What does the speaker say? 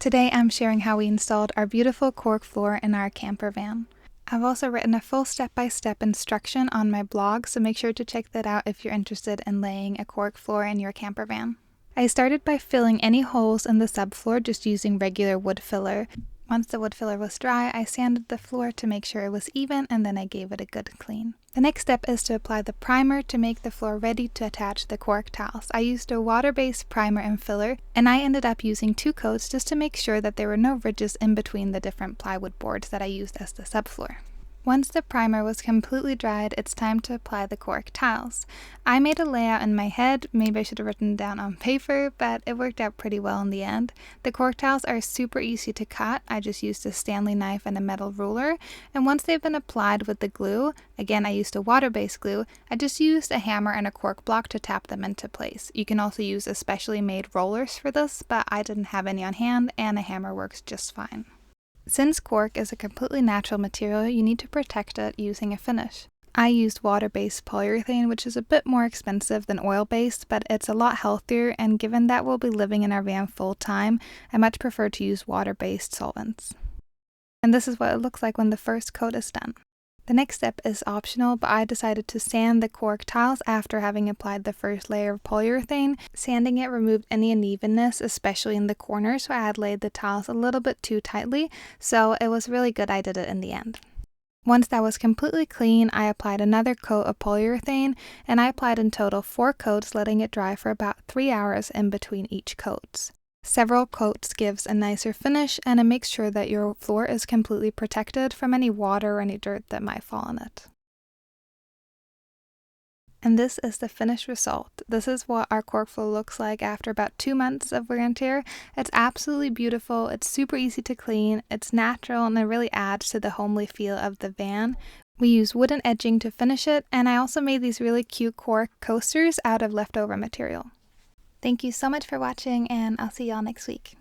Today I'm sharing how we installed our beautiful cork floor in our camper van. I've also written a full step-by-step instruction on my blog, so make sure to check that out if you're interested in laying a cork floor in your camper van. I started by filling any holes in the subfloor just using regular wood filler. Once the wood filler was dry, I sanded the floor to make sure it was even, and then I gave it a good clean. The next step is to apply the primer to make the floor ready to attach the cork tiles. I used a water-based primer and filler, and I ended up using 2 coats just to make sure that there were no ridges in between the different plywood boards that I used as the subfloor. Once the primer was completely dried, it's time to apply the cork tiles. I made a layout in my head, maybe I should have written it down on paper, but it worked out pretty well in the end. The cork tiles are super easy to cut. I just used a Stanley knife and a metal ruler, and once they've been applied with the glue, again I used a water-based glue, I just used a hammer and a cork block to tap them into place. You can also use especially made rollers for this, but I didn't have any on hand, and a hammer works just fine. Since cork is a completely natural material, you need to protect it using a finish. I used water-based polyurethane, which is a bit more expensive than oil-based, but it's a lot healthier, and given that we'll be living in our van full-time, I much prefer to use water-based solvents. And this is what it looks like when the first coat is done. The next step is optional, but I decided to sand the cork tiles after having applied the first layer of polyurethane. Sanding it removed any unevenness, especially in the corners, so I had laid the tiles a little bit too tightly, so it was really good I did it in the end. Once that was completely clean, I applied another coat of polyurethane, and I applied in total 4 coats, letting it dry for about 3 hours in between each coats. Several coats gives a nicer finish, and it makes sure that your floor is completely protected from any water or any dirt that might fall on it. And this is the finished result. This is what our cork floor looks like after about 2 months of wear and tear. It's absolutely beautiful, it's super easy to clean, it's natural, and it really adds to the homely feel of the van. We use wooden edging to finish it, and I also made these really cute cork coasters out of leftover material. Thank you so much for watching, and I'll see y'all next week.